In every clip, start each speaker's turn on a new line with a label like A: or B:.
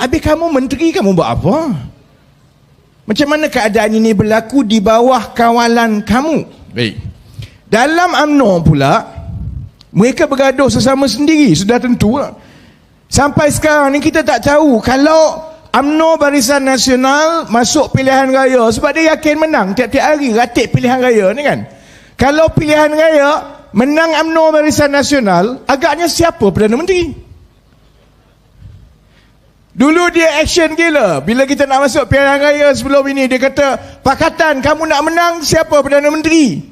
A: Habis kamu menteri, kamu buat apa? Macam mana keadaan ini berlaku di bawah kawalan kamu? Baik. Dalam UMNO pula, mereka bergaduh sesama sendiri, sudah tentu lah. Sampai sekarang ni kita tak tahu kalau UMNO Barisan Nasional masuk pilihan raya, sebab dia yakin menang tiap-tiap hari ratik pilihan raya ni kan. Kalau pilihan raya menang UMNO Barisan Nasional, agaknya siapa Perdana Menteri? Dulu dia action gila. Bila kita nak masuk pilihan raya sebelum ini, dia kata, Pakatan, kamu nak menang, siapa Perdana Menteri?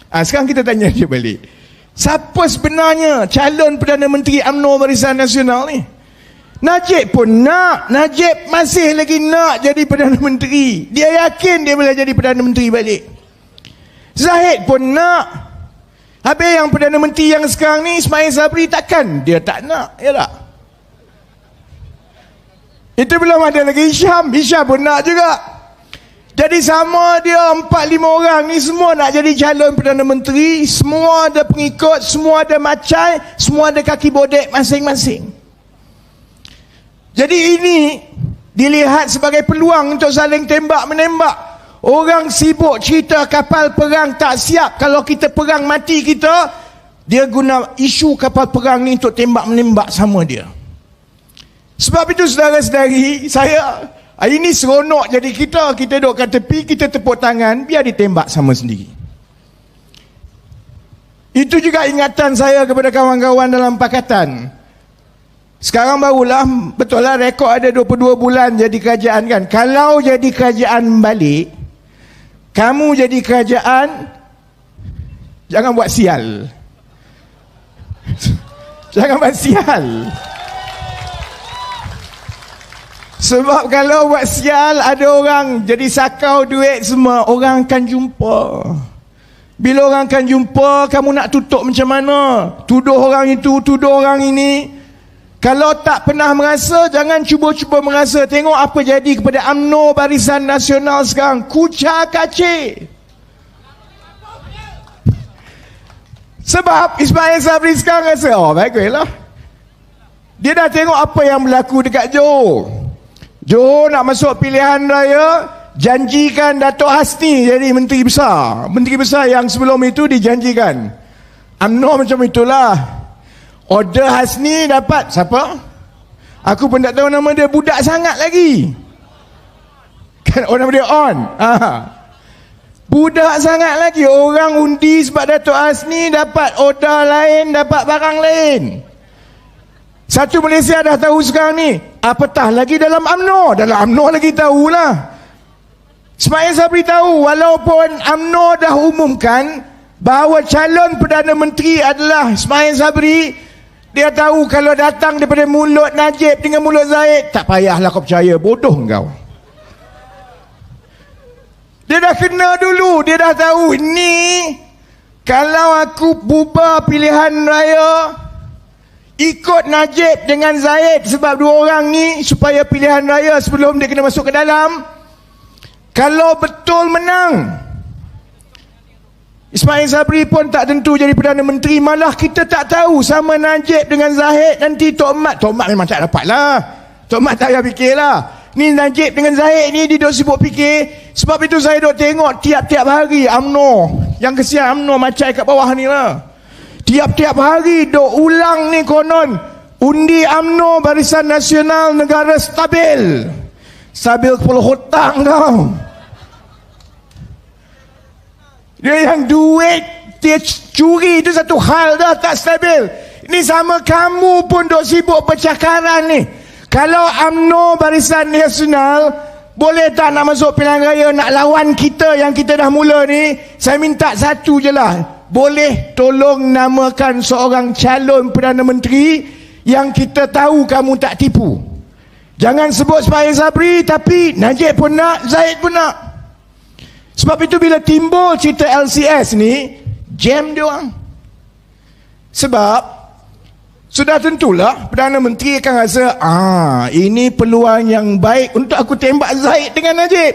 A: Sekarang kita tanya dia balik. Siapa sebenarnya calon Perdana Menteri UMNO Barisan Nasional ni? Najib pun nak. Najib masih lagi nak jadi Perdana Menteri. Dia yakin dia boleh jadi Perdana Menteri balik. Zahid pun nak. Habis yang Perdana Menteri yang sekarang ni, Ismail Sabri, takkan dia tak nak, ya tak? Itu belum ada lagi Hisham pun nak juga. Jadi sama dia 4-5 orang ni semua nak jadi calon Perdana Menteri. Semua ada pengikut, semua ada macai, semua ada kaki bodek masing-masing. Jadi ini dilihat sebagai peluang untuk saling tembak-menembak. Orang sibuk cerita kapal perang tak siap. Kalau kita perang mati kita, dia guna isu kapal perang ni untuk tembak-menembak sama dia. Sebab itu saudara-saudari, saya ini seronok jadi kita duduk kat tepi, kita tepuk tangan, biar ditembak sama sendiri. Itu juga ingatan saya kepada kawan-kawan dalam pakatan. Sekarang barulah, betul lah rekod ada 22 bulan jadi kerajaan kan. Kalau jadi kerajaan balik, kamu jadi kerajaan, jangan buat sial. Jangan buat sial. Sebab kalau buat sial, ada orang jadi sakau duit semua, orang akan jumpa. Bila orang akan jumpa, kamu nak tutup macam mana? Tuduh orang itu, tuduh orang ini. Kalau tak pernah merasa, jangan cuba-cuba merasa. Tengok apa jadi kepada UMNO Barisan Nasional sekarang. Kucar kacir. Sebab Ismail Sabri sekarang rasa, baguslah. Dia dah tengok apa yang berlaku dekat Johor. Johor nak masuk pilihan raya, janjikan Dato' Hasni jadi menteri besar. Menteri besar yang sebelum itu dijanjikan. UMNO macam itulah. Order Hasni dapat siapa? Aku pun tak tahu nama dia, budak sangat lagi. Kan nama dia On. Budak sangat lagi. Orang undi sebab Dato' Hasni dapat order lain, dapat barang lain. Satu Malaysia dah tahu sekarang ni. Apatah lagi dalam UMNO. Dalam UMNO lagi tahulah. Ismail Sabri tahu, walaupun UMNO dah umumkan bahawa calon Perdana Menteri adalah Ismail Sabri, dia tahu kalau datang daripada mulut Najib dengan mulut Zahid, tak payahlah kau percaya, bodoh kau. Dia dah kena dulu, dia dah tahu ni kalau aku bubar pilihan raya, ikut Najib dengan Zahid, sebab dua orang ni supaya pilihan raya sebelum dia kena masuk ke dalam, kalau betul menang, Ismail Sabri pun tak tentu jadi Perdana Menteri. Malah kita tak tahu sama Najib dengan Zahid nanti Tok Mat memang tak dapat lah. Tok Mat tak payah fikir lah. Ni Najib dengan Zahid ni dia duk sibuk fikir. Sebab itu saya duk tengok tiap-tiap hari UMNO, yang kesian UMNO macai kat bawah ni lah, tiap-tiap hari duk ulang ni konon undi UMNO Barisan Nasional negara stabil. Stabil kepala hutang tau. Dia yang duit dia curi itu satu hal dah, tak stabil. Ini sama kamu pun duk sibuk percakaran ni. Kalau UMNO Barisan Nasional boleh tak nak masuk pilihan raya, nak lawan kita yang kita dah mula ni, saya minta satu je lah. Boleh tolong namakan seorang calon Perdana Menteri yang kita tahu kamu tak tipu. Jangan sebut Ismail Sabri, tapi Najib pun nak, Zahid pun nak. Sebab itu bila timbul cerita LCS ni, jam dia orang. Sebab sudah tentulah Perdana Menteri akan rasa, ini peluang yang baik untuk aku tembak Zahid dengan Najib.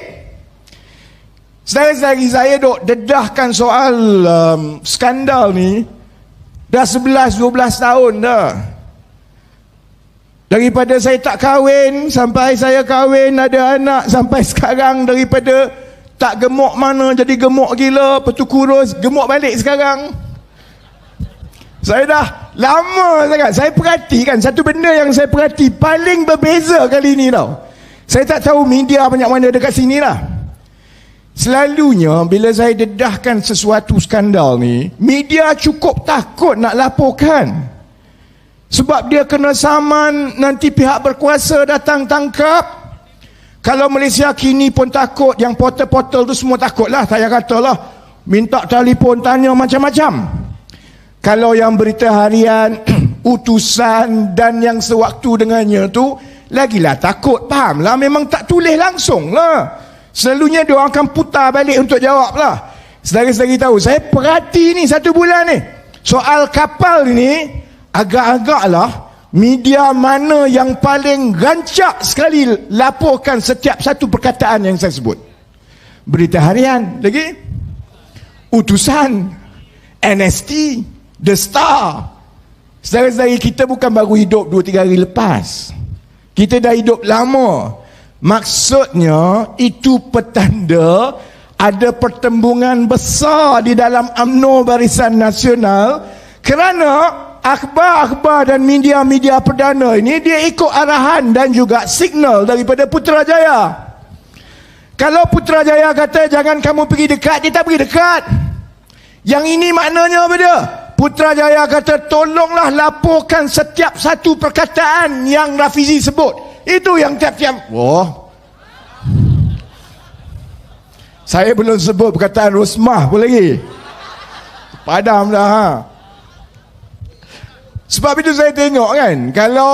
A: Saya duk dedahkan soal skandal ni dah 11-12 tahun dah. Daripada saya tak kahwin sampai saya kahwin, ada anak, sampai sekarang daripada tak gemuk mana jadi gemuk gila, lepas tu kurus, gemuk balik sekarang. Saya dah lama sangat. Saya perhatikan satu benda yang saya perhati paling berbeza kali ni tau. Saya tak tahu media banyak mana dekat sini lah. Selalunya bila saya dedahkan sesuatu skandal ni, media cukup takut nak laporkan. Sebab dia kena saman, nanti pihak berkuasa datang tangkap. Kalau Malaysia kini pun takut, yang portal-portal tu semua takut lah. Saya katalah, minta telefon tanya macam-macam. Kalau yang berita harian, utusan dan yang sewaktu dengannya tu, lagilah takut, faham lah. Memang tak tulis langsung lah. Selalunya dia orang akan putar balik untuk jawab lah. Sedari-sedari tahu, saya perhati ni 1 bulan ni, soal kapal ni, agak-agaklah media mana yang paling rancak sekali laporkan setiap satu perkataan yang saya sebut. Berita harian lagi, utusan, NST, The Star. Sedari-sedari kita bukan baru hidup 2-3 hari lepas, kita dah hidup lama. Maksudnya itu petanda ada pertembungan besar di dalam UMNO Barisan Nasional, kerana akhbar-akhbar dan media-media perdana ini dia ikut arahan dan juga signal daripada Putrajaya. Kalau Putrajaya kata jangan kamu pergi dekat, dia tak pergi dekat. Yang ini maknanya apa dia? Putrajaya kata tolonglah laporkan setiap satu perkataan yang Rafizi sebut. Itu yang tiap-tiap. Saya belum sebut perkataan Rosmah pun lagi. Padam dah ha. Sebab itu saya tengok kan, kalau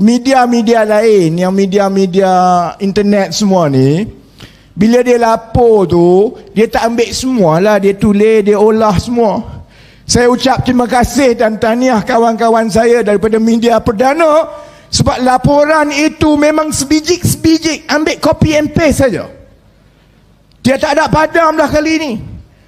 A: media-media lain, yang media-media internet semua ni, bila dia lapor tu, dia tak ambil semualah, dia tulis, dia olah semua. Saya ucap terima kasih dan tahniah kawan-kawan saya daripada media perdana, sebab laporan itu memang sebijik-sebijik, ambil copy and paste saja. Dia tak ada padam dah kali ni.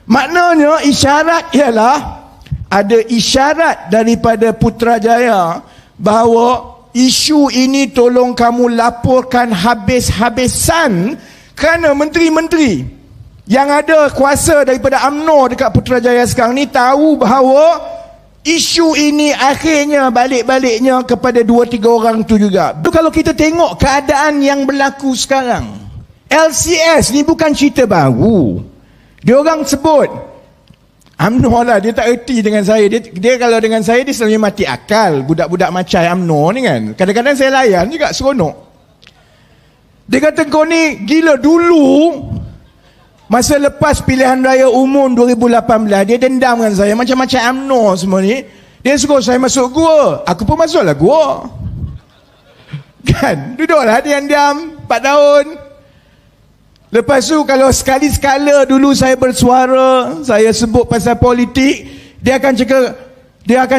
A: Maknanya isyarat ialah, ada isyarat daripada Putrajaya bahawa isu ini tolong kamu laporkan habis-habisan, kerana menteri-menteri yang ada kuasa daripada UMNO dekat Putrajaya sekarang ni tahu bahawa isu ini akhirnya balik-baliknya kepada 2-3 orang tu juga. Kalau kita tengok keadaan yang berlaku sekarang, LCS ni bukan cerita baru. Dia orang sebut UMNO lah, dia tak erti dengan saya. Dia kalau dengan saya, dia selalu mati akal. Budak-budak macam UMNO ni kan, kadang-kadang saya layan juga, seronok. Dia kata kau ni gila. Dulu masa lepas pilihan raya umum 2018, dia dendam dengan saya macam-macam UMNO semua ni. Dia suruh saya masuk gua, aku pun masuklah gua. Kan, duduklah diam-diam 4 tahun. Lepas tu kalau sekali-sekala dulu saya bersuara, saya sebut pasal politik, dia akan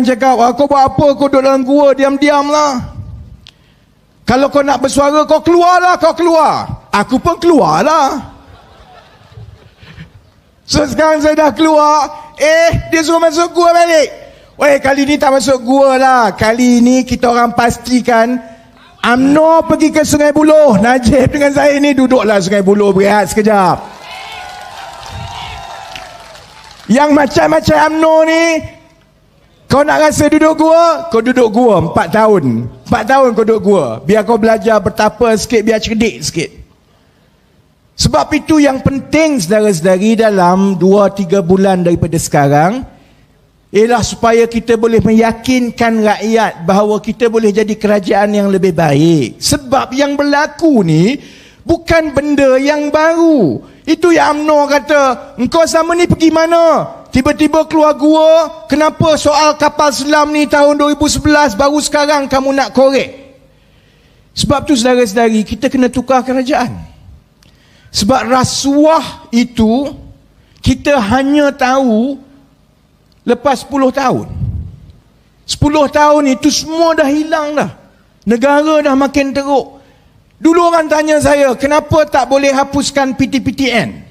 A: cakap, kau buat apa, kau duduk dalam gua diam-diam lah. Kalau kau nak bersuara, kau keluar. Aku pun keluar lah. So sekarang saya dah keluar, dia suruh masuk gua balik. Kali ni tak masuk gua lah. Kali ni kita orang pastikan UMNO pergi ke Sungai Buloh. Najib dengan saya ni duduklah Sungai Buloh, berehat sekejap. Yang macam-macam UMNO ni, kau nak rasa duduk gua, kau duduk gua 4 tahun. 4 tahun kau duduk gua, biar kau belajar bertapa sikit, biar cerdik sikit. Sebab itu yang penting saudara-saudari dalam 2-3 bulan daripada sekarang, ialah supaya kita boleh meyakinkan rakyat bahawa kita boleh jadi kerajaan yang lebih baik. Sebab yang berlaku ni bukan benda yang baru. Itu yang UMNO kata, engkau sama ni pergi mana? Tiba-tiba keluar gua, kenapa soal kapal selam ni tahun 2011 baru sekarang kamu nak korek? Sebab tu saudara-saudari, kita kena tukar kerajaan. Sebab rasuah itu kita hanya tahu lepas 10 tahun. 10 tahun itu semua dah hilang dah. Negara dah makin teruk. Dulu orang tanya saya, kenapa tak boleh hapuskan PTPTN?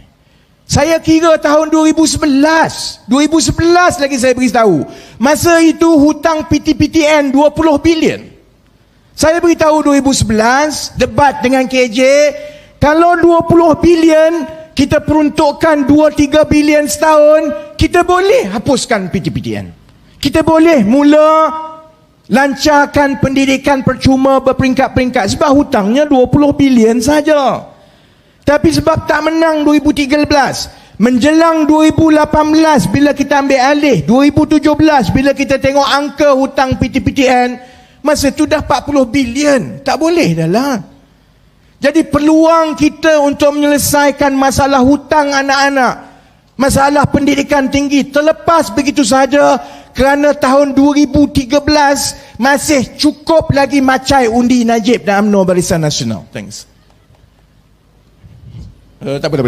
A: Saya kira tahun 2011 lagi saya beritahu. Masa itu hutang PTPTN 20 bilion. Saya beritahu 2011 debat dengan KJ, kalau 20 bilion kita peruntukkan 2-3 bilion setahun, kita boleh hapuskan PTPTN. Kita boleh mula lancarkan pendidikan percuma berperingkat-peringkat sebab hutangnya 20 bilion saja. Tapi sebab tak menang 2013, menjelang 2018 bila kita ambil alih, 2017 bila kita tengok angka hutang PTPTN, masa tu dah 40 bilion. Tak boleh dah lah. Jadi peluang kita untuk menyelesaikan masalah hutang anak-anak, masalah pendidikan tinggi terlepas begitu saja kerana tahun 2013 masih cukup lagi macai undi Najib dan UMNO Barisan Nasional. Thanks. Tak apa.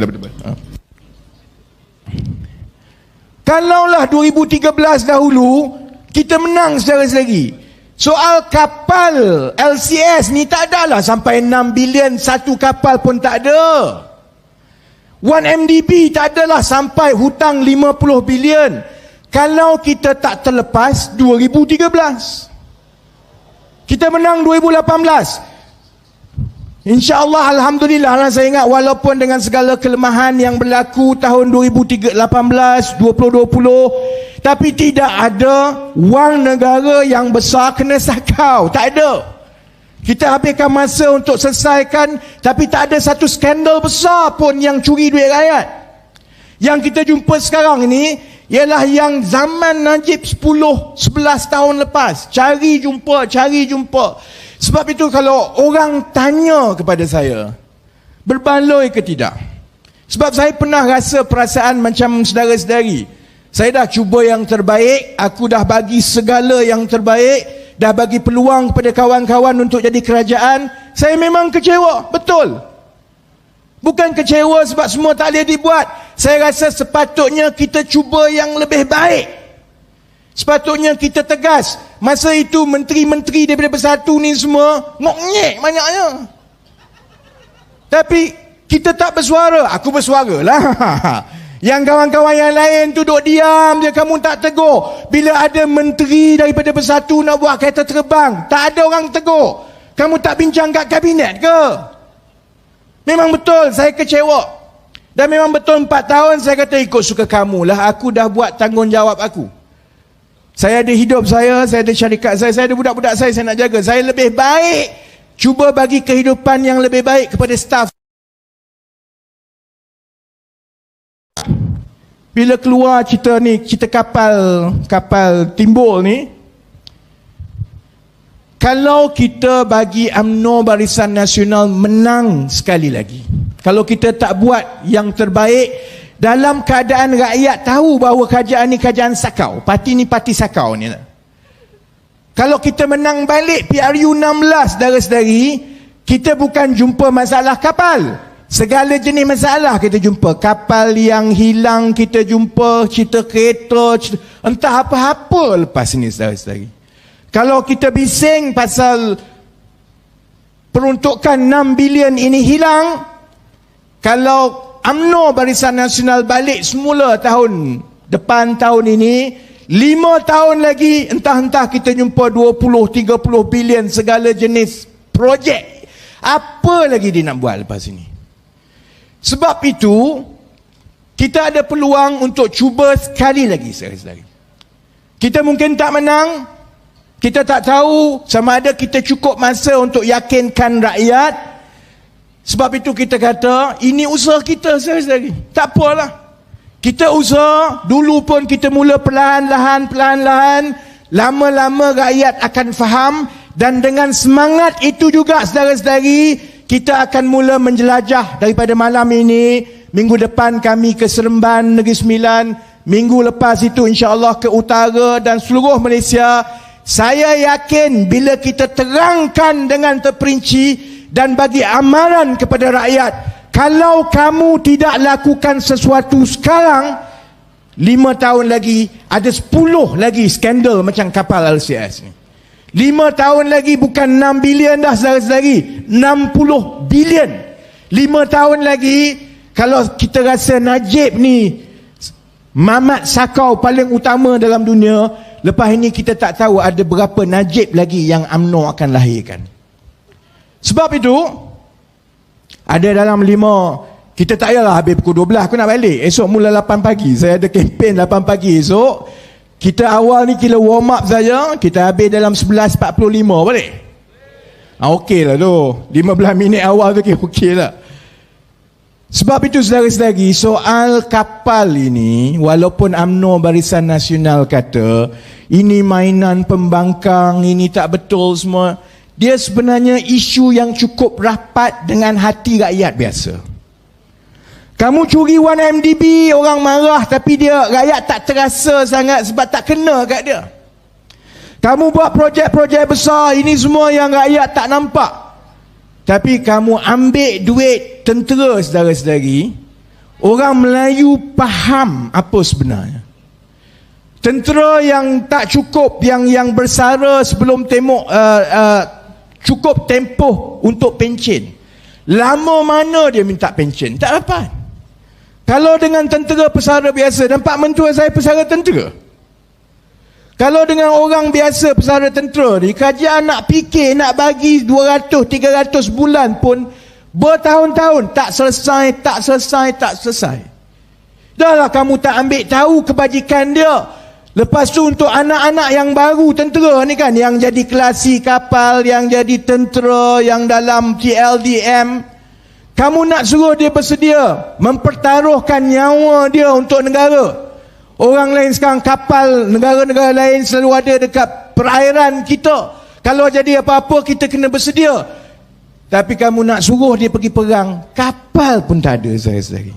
A: Kalaulah 2013 dahulu kita menang secara selagi, soal kapal LCS ni tak adalah sampai 6 bilion, satu kapal pun tak ada. 1MDB tak adalah sampai hutang 50 bilion. Kalau kita tak terlepas 2013, kita menang 2018. InsyaAllah, Alhamdulillah lah, saya ingat walaupun dengan segala kelemahan yang berlaku tahun 2018, 2020, tapi tidak ada wang negara yang besar kena sakau. Tak ada. Kita habiskan masa untuk selesaikan, tapi tak ada satu skandal besar pun yang curi duit rakyat. Yang kita jumpa sekarang ini ialah yang zaman Najib 10-11 tahun lepas. Cari jumpa. Sebab itu kalau orang tanya kepada saya, berbaloi ke tidak? Sebab saya pernah rasa perasaan macam saudara-saudari. Saya dah cuba yang terbaik, aku dah bagi segala yang terbaik, dah bagi peluang kepada kawan-kawan untuk jadi kerajaan. Saya memang kecewa, betul. Bukan kecewa sebab semua tak boleh dibuat. Saya rasa sepatutnya kita cuba yang lebih baik. Sepatutnya kita tegas. Masa itu menteri-menteri daripada Bersatu ni semua ngok-ngek banyaknya. Tapi kita tak bersuara. Aku bersuara lah. Yang kawan-kawan yang lain tu duduk diam je, kamu tak tegur. Bila ada menteri daripada Bersatu nak buat kereta terbang, tak ada orang tegur. Kamu tak bincang kat kabinet ke? Memang betul saya kecewa. Dan memang betul 4 tahun saya kata ikut suka kamu lah. Aku dah buat tanggungjawab aku. Saya ada hidup saya ada syarikat saya ada budak-budak saya nak jaga. Saya lebih baik cuba bagi kehidupan yang lebih baik kepada staf. Bila keluar cerita ni, cerita kapal timbul ni, kalau kita bagi UMNO Barisan Nasional menang sekali lagi, kalau kita tak buat yang terbaik, dalam keadaan rakyat tahu bahawa kerajaan ni kerajaan sakau, parti ni parti sakau ni lah. Kalau kita menang balik PRU 16, saudara-saudari, kita bukan jumpa masalah kapal, segala jenis masalah kita jumpa. Kapal yang hilang kita jumpa, cerita kereta, entah apa-apa lepas ni, saudara-saudari. Kalau kita bising pasal peruntukan 6 bilion ini hilang, kalau UMNO Barisan Nasional balik semula tahun depan, tahun ini, 5 tahun lagi, entah-entah kita jumpa 20-30 bilion segala jenis projek. Apa lagi dia nak buat lepas ini? Sebab itu, kita ada peluang untuk cuba sekali lagi, saudara-saudari. Kita mungkin tak menang, kita tak tahu sama ada kita cukup masa untuk yakinkan rakyat. Sebab itu kita kata, ini usaha kita, saudara-saudari. Tak apalah. Kita usaha, dulu pun kita mula perlahan-lahan, lama-lama rakyat akan faham, dan dengan semangat itu juga, saudara-saudari, kita akan mula menjelajah daripada malam ini. Minggu depan kami ke Seremban, Negeri Sembilan. Minggu lepas itu insya-Allah ke utara dan seluruh Malaysia. Saya yakin bila kita terangkan dengan terperinci dan bagi amaran kepada rakyat, kalau kamu tidak lakukan sesuatu sekarang, 5 tahun lagi ada 10 lagi skandal macam kapal LCS ni. 5 tahun lagi bukan 6 bilion dah, saudara-saudari, 60 bilion. 5 tahun lagi, kalau kita rasa Najib ni mamat sakau paling utama dalam dunia, lepas ini kita tak tahu ada berapa Najib lagi yang UMNO akan lahirkan. Sebab itu, ada dalam 5, kita tak payahlah habis pukul 12 aku nak balik. Esok mula 8 pagi. Saya ada kempen 8 pagi esok. Kita awal ni kira warm up saja. Kita habis dalam 11.45 boleh? Okey lah tu. 15 minit awal tu okey lah. Sebab itu saudara-saudari, soal kapal ini, walaupun UMNO Barisan Nasional kata ini mainan pembangkang, ini tak betul semua, dia sebenarnya isu yang cukup rapat dengan hati rakyat biasa. Kamu curi 1MDB, orang marah, tapi dia rakyat tak terasa sangat sebab tak kena kat dia. Kamu buat projek-projek besar, ini semua yang rakyat tak nampak. Tapi kamu ambil duit tentera, saudara-saudari, orang Melayu faham apa sebenarnya. Tentera yang tak cukup, yang bersara sebelum cukup tempoh untuk pencen. Lama mana dia minta pencen? Tak dapat. Kalau dengan tentera pesara biasa, nampak mentua saya pesara tentera. Kalau dengan orang biasa pesara tentera ni, kerajaan nak fikir nak bagi 200-300 bulan pun bertahun-tahun tak selesai. Dahlah kamu tak ambil tahu kebajikan dia. Lepas tu untuk anak-anak yang baru tentera ni kan, yang jadi kelasi kapal, yang jadi tentera, yang dalam TLDM, kamu nak suruh dia bersedia mempertaruhkan nyawa dia untuk negara. Orang lain sekarang kapal, negara-negara lain selalu ada dekat perairan kita. Kalau jadi apa-apa kita kena bersedia. Tapi kamu nak suruh dia pergi perang, kapal pun tak ada, saudara-saudari.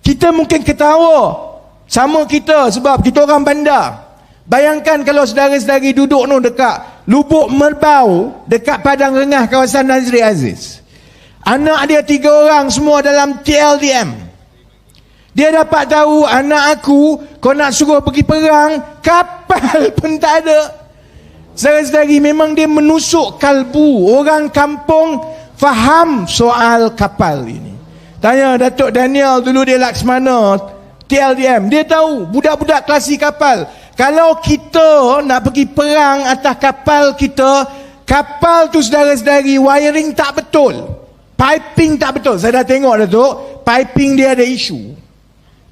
A: Kita mungkin ketawa sama kita sebab kita orang bandar. Bayangkan kalau saudara-saudari duduk no dekat Lubuk Merbau, dekat Padang Rengah kawasan Nazri Aziz. Anak dia 3 orang semua dalam TLDM. Dia dapat tahu anak aku, kau nak suruh pergi perang, kapal pun tak ada. Saudara-saudari, memang dia menusuk kalbu. Orang kampung faham soal kapal ini. Tanya Datuk Daniel dulu, dia Laksmana TLDM. Dia tahu budak-budak kelasi kapal. Kalau kita nak pergi perang atas kapal kita, kapal tu saudara-saudari, wiring tak betul, piping tak betul. Saya dah tengok Datuk, piping dia ada isu.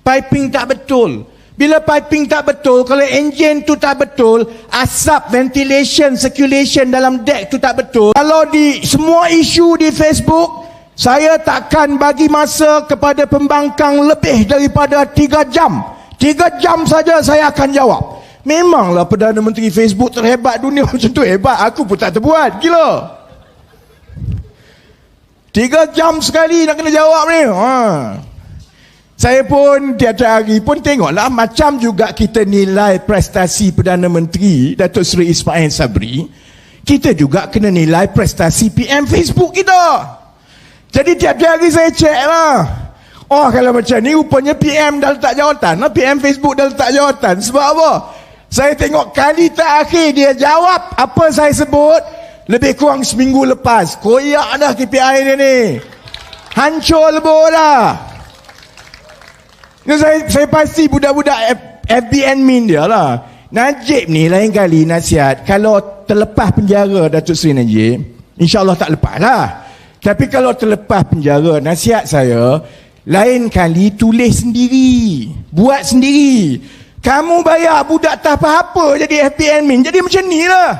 A: Piping tak betul. Bila piping tak betul, kalau enjin tu tak betul, asap, ventilation, circulation dalam deck tu tak betul. Kalau di semua isu di Facebook, saya takkan bagi masa kepada pembangkang lebih daripada 3 jam. 3 jam saja saya akan jawab. Memanglah Perdana Menteri Facebook terhebat dunia macam tu, hebat. Aku pun tak terbuat, gila. 3 jam sekali nak kena jawab ni. Saya pun tiap-tiap hari pun tengoklah, macam juga kita nilai prestasi Perdana Menteri Datuk Seri Ismail Sabri, kita juga kena nilai prestasi PM Facebook kita. Jadi tiap-tiap hari saya cek lah. Oh, kalau macam ni rupanya PM dah letak jawatan lah, PM Facebook dah letak jawatan. Sebab apa? Saya tengok kali terakhir dia jawab apa saya sebut lebih kurang seminggu lepas. Koyak dah KPI dia ni, hancur lebur dah. Saya pasti budak-budak FB admin dia lah. Najib ni lain kali nasihat, kalau terlepas penjara Datuk Seri Najib, insyaAllah tak lepas lah. Tapi kalau terlepas penjara, nasihat saya, lain kali tulis sendiri, buat sendiri. Kamu bayar budak tak apa-apa jadi FB admin, jadi macam ni lah.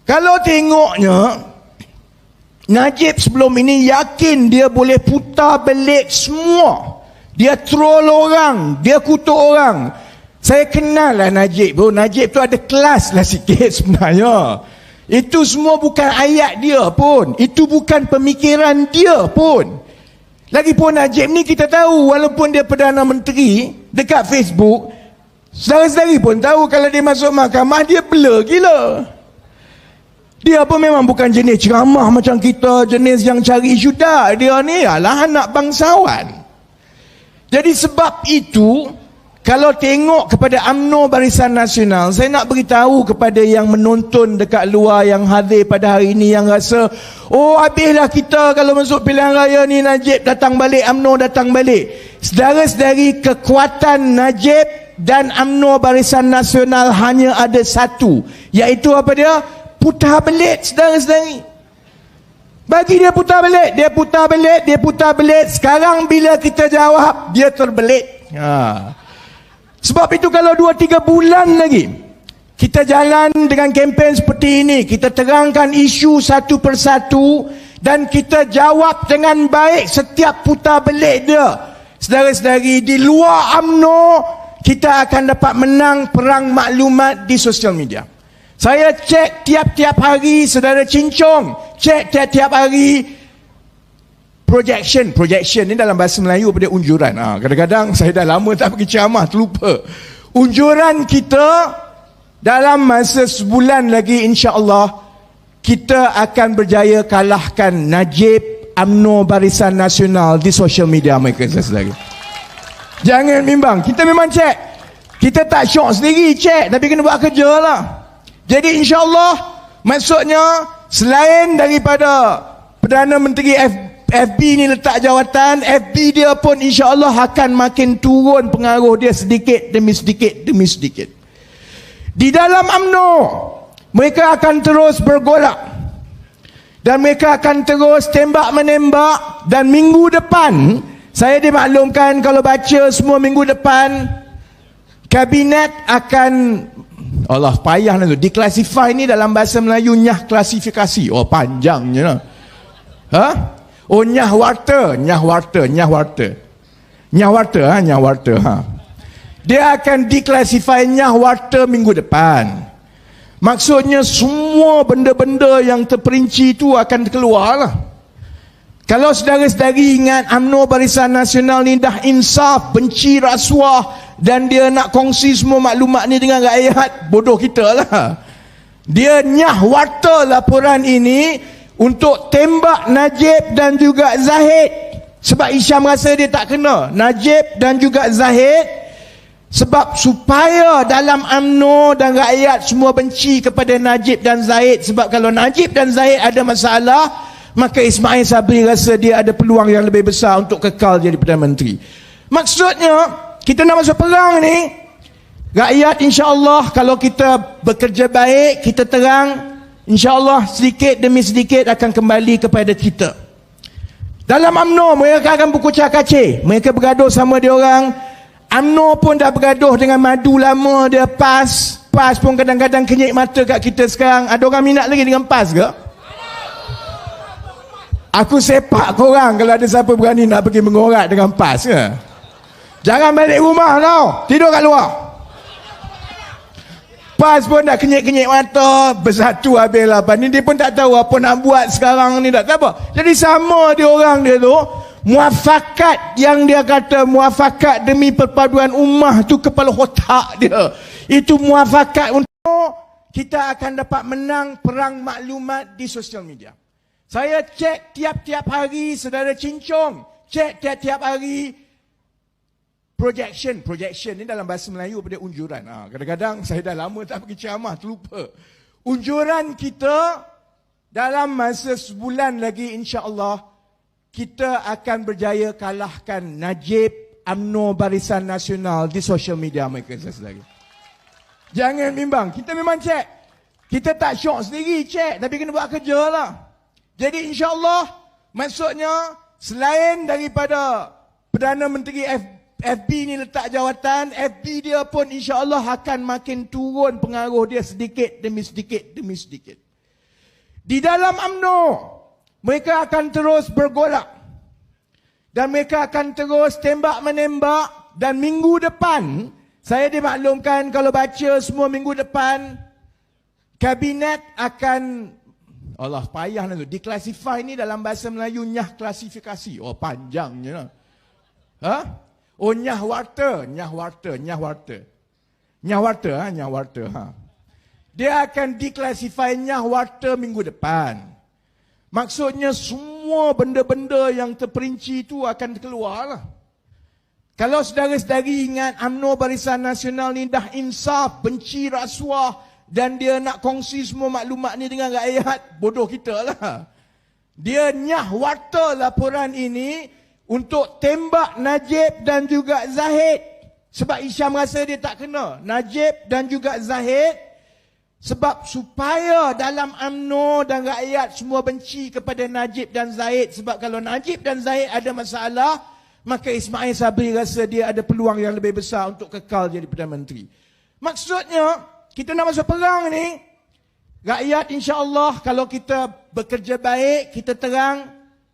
A: Kalau tengoknya Najib sebelum ini yakin dia boleh putar belik semua. Dia troll orang, dia kutuk orang. Saya kenal lah Najib bro. Najib tu ada kelas lah sikit sebenarnya. Itu semua bukan ayat dia pun, itu bukan pemikiran dia pun. Lagipun Najib ni kita tahu, walaupun dia Perdana Menteri, dekat Facebook, saudara-saudari pun tahu kalau dia masuk mahkamah, dia blur gila. Dia pun memang bukan jenis ceramah macam kita, jenis yang cari isu dah. Dia ni adalah anak bangsawan. Jadi sebab itu, kalau tengok kepada UMNO Barisan Nasional, saya nak beritahu kepada yang menonton dekat luar, yang hadir pada hari ini, yang rasa, oh habislah kita kalau masuk pilihan raya ni, Najib datang balik, UMNO datang balik. Saudara-saudari, kekuatan Najib dan UMNO Barisan Nasional hanya ada satu, iaitu apa dia? putar belit, saudara-saudari. Bagi dia putar belit, dia putar belit, dia putar belit. Sekarang bila kita jawab, dia terbelit. Sebab itu kalau 2-3 bulan lagi kita jalan dengan kempen seperti ini, kita terangkan isu satu persatu dan kita jawab dengan baik setiap putar belit dia, saudara-saudari, di luar UMNO kita akan dapat menang perang maklumat di sosial media. Saya cek tiap-tiap hari, saudara Cincong, cek tiap-tiap hari projection ni dalam bahasa Melayu pada unjuran. Kadang-kadang saya dah lama tak pergi ceramah, terlupa. Unjuran kita dalam masa sebulan lagi, insya-Allah kita akan berjaya kalahkan Najib UMNO Barisan Nasional di sosial media mereka, saudara. Jangan bimbang, kita memang cek. Kita tak syok sendiri cek, tapi kena buat kerja lah. Jadi insya-Allah, maksudnya selain daripada Perdana Menteri FB ni letak jawatan, FB dia pun insya-Allah akan makin turun pengaruh dia sedikit demi sedikit demi sedikit. Di dalam UMNO, mereka akan terus bergolak. Dan mereka akan terus tembak-menembak. Dan minggu depan, saya dimaklumkan kalau baca semua minggu depan, Kabinet akan, Allah payah lah tu, declassify ni dalam bahasa Melayu nyah klasifikasi. Oh panjangnya lah. Oh nyah warta. Dia akan declassify nyah warta minggu depan. Maksudnya semua benda-benda yang terperinci itu akan keluar lah. Kalau saudara-saudari ingat UMNO Barisan Nasional ni dah insaf, benci rasuah, dan dia nak kongsi semua maklumat ni dengan rakyat, bodoh kita lah. Dia nyah warta laporan ini untuk tembak Najib dan juga Zahid. Sebab Hisham rasa dia tak kena, Najib dan juga Zahid. Sebab supaya dalam UMNO dan rakyat semua benci kepada Najib dan Zahid. Sebab kalau Najib dan Zahid ada masalah, maka Ismail Sabri rasa dia ada peluang yang lebih besar untuk kekal jadi Perdana Menteri. Maksudnya, kita nak masuk perang ni, rakyat insya-Allah kalau kita bekerja baik, kita terang, insya-Allah sedikit demi sedikit akan kembali kepada kita. Dalam UMNO, mereka akan berkucar kacir. Mereka bergaduh sama dia orang. UMNO pun dah bergaduh dengan madu lama dia, PAS. PAS pun kadang-kadang kenyik mata kat kita sekarang. Ada orang minat lagi dengan PAS ke? Aku sepak korang kalau ada siapa berani nak pergi mengorat dengan PAS ke? Jangan balik rumah tau, tidur kat luar. PAS pun dah kenyik-kenyik mata, bersatu habis lah. Ni dia pun tak tahu apa nak buat sekarang ni, tak apa. Jadi sama dia orang dia tu, muafakat yang dia kata muafakat demi perpaduan ummah tu kepala otak dia. Itu muafakat untuk kita akan dapat menang perang maklumat di sosial media. Saya cek tiap-tiap hari, saudara Cincong, cek tiap-tiap hari projection ni dalam bahasa Melayu pada unjuran. Kadang-kadang saya dah lama tak pergi ceramah, terlupa. Unjuran kita dalam masa sebulan lagi, insya-Allah kita akan berjaya kalahkan Najib UMNO Barisan Nasional di sosial media mereka, saudara. Jangan bimbang, kita memang cek. Kita tak syok sendiri cek, tapi kena buat kerja lah. Jadi insya-Allah, maksudnya selain daripada Perdana Menteri FB ni letak jawatan, FB dia pun insya-Allah akan makin turun pengaruh dia sedikit demi sedikit demi sedikit. Di dalam UMNO, mereka akan terus bergolak. Dan mereka akan terus tembak-menembak. Dan minggu depan, saya dimaklumkan kalau baca semua minggu depan, Kabinet akan, Allah payah lah tu, declassify ni dalam bahasa Melayu nyah klasifikasi. Oh panjangnya lah. Oh nyah warta. Dia akan declassify nyah warta minggu depan. Maksudnya semua benda-benda yang terperinci itu akan keluar lah. Kalau saudara-saudari ingat UMNO Barisan Nasional ni dah insaf, benci rasuah, dan dia nak kongsi semua maklumat ni dengan rakyat, bodoh kita lah. Dia nyah warta laporan ini untuk tembak Najib dan juga Zahid. Sebab Hisham rasa dia tak kena, Najib dan juga Zahid. Sebab supaya dalam UMNO dan rakyat semua benci kepada Najib dan Zahid. Sebab kalau Najib dan Zahid ada masalah, maka Ismail Sabri rasa dia ada peluang yang lebih besar untuk kekal jadi Perdana Menteri. Maksudnya, kita nak masuk perang ni, rakyat insya-Allah kalau kita bekerja baik, kita terang,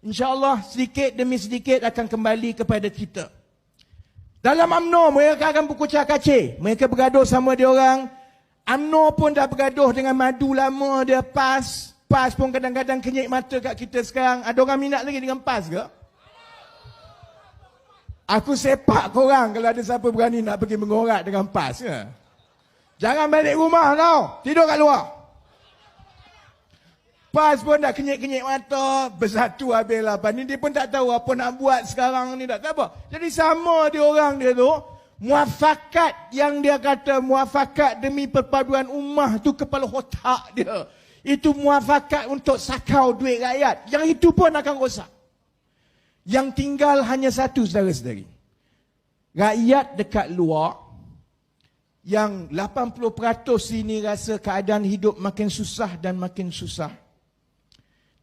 A: insya-Allah sedikit demi sedikit akan kembali kepada kita. Dalam UMNO mereka akan berkucar kacir, mereka bergaduh sama dia orang. UMNO pun dah bergaduh dengan madu lama dia, PAS pun kadang-kadang kenyik mata kat kita sekarang. Ada orang minat lagi dengan PAS ke? Aku sepak korang kalau ada siapa berani nak pergi mengorak dengan PAS ke? Jangan balik rumah tau, tidur kat luar. PAS pun dah kenyik-kenyik mata, bersatu habis lah. Ni dia pun tak tahu apa nak buat sekarang ni, tak apa. Jadi sama dia orang dia tu, muafakat yang dia kata muafakat demi perpaduan ummah tu kepala otak dia. Itu muafakat untuk sakau duit rakyat. Yang itu pun akan rosak. Yang tinggal hanya satu, saudara-saudari. Rakyat dekat luar, yang 80% sini rasa keadaan hidup makin susah dan makin susah.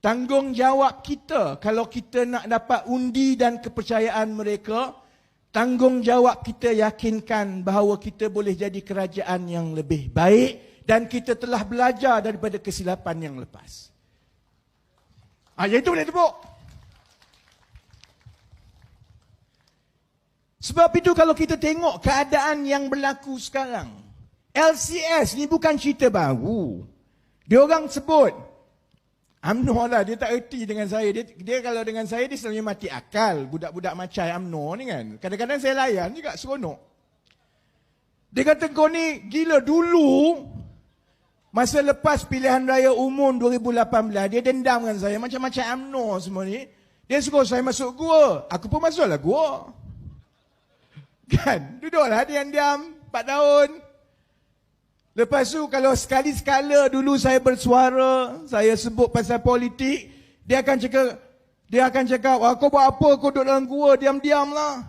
A: Tanggungjawab kita, kalau kita nak dapat undi dan kepercayaan mereka, tanggungjawab kita yakinkan bahawa kita boleh jadi kerajaan yang lebih baik dan kita telah belajar daripada kesilapan yang lepas. Yang itu boleh tepuk. Sebab itu kalau kita tengok keadaan yang berlaku sekarang, LCS ni bukan cerita baru. Dia orang sebut, UMNO lah, dia tak erti dengan saya. Dia kalau dengan saya, dia selalu mati akal. Budak-budak macam UMNO ni kan. Kadang-kadang saya layan juga, seronok. Dia kata kau ni gila dulu, masa lepas pilihan raya umum 2018, dia dendam dengan saya, macam-macam UMNO semua ni. Dia suruh saya masuk gua. Aku pun masuklah gua. Kan, duduklah diam-diam 4 tahun. Lepas tu kalau sekali-sekala dulu saya bersuara, saya sebut pasal politik, dia akan cakap, kau buat apa, kau duduk dalam gua diam-diam lah.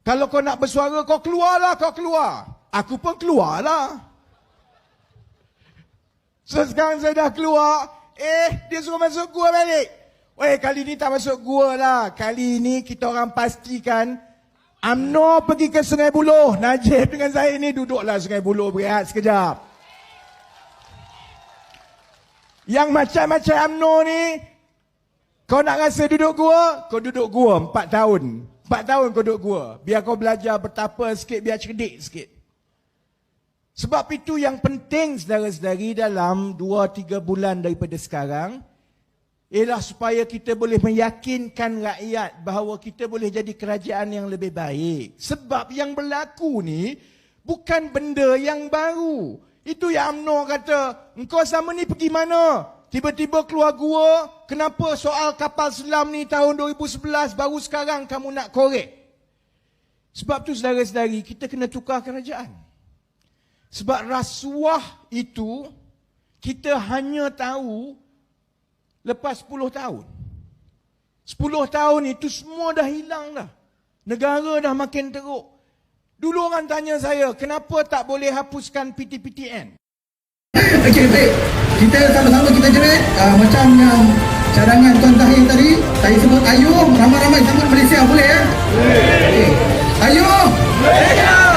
A: Kalau kau nak bersuara, kau keluarlah, kau keluar. Aku pun keluarlah. So sekarang saya dah keluar, dia suruh masuk gua balik. Kali ni tak masuk gua lah. Kali ni kita orang pastikan UMNO pergi ke Sungai Buloh. Najib dengan saya ni duduklah Sungai Buloh, berehat sekejap. Yang macam-macam UMNO ni, kau nak rasa duduk gua, kau duduk gua 4 tahun. 4 tahun kau duduk gua. Biar kau belajar bertapa sikit, biar cerdik sikit. Sebab itu yang penting saudara-saudari dalam 2-3 bulan daripada sekarang, ialah supaya kita boleh meyakinkan rakyat bahawa kita boleh jadi kerajaan yang lebih baik. Sebab yang berlaku ni bukan benda yang baru. Itu yang UMNO kata, engkau sama ni pergi mana? Tiba-tiba keluar gua, kenapa soal kapal selam ni tahun 2011 baru sekarang kamu nak korek? Sebab tu saudara-saudari, kita kena tukar kerajaan. Sebab rasuah itu, kita hanya tahu lepas 10 tahun. 10 tahun itu semua dah hilang dah. Negara dah makin teruk. Dulu orang tanya saya, kenapa tak boleh hapuskan PTPTN?
B: Okey, baik. Kita sama-sama kita jerit. Macam yang cadangan Tuan Tahir tadi, saya sebut ayuh, ramai-ramai sambut Malaysia, boleh ya? Boleh. Okay. Ayuh! Malaysia!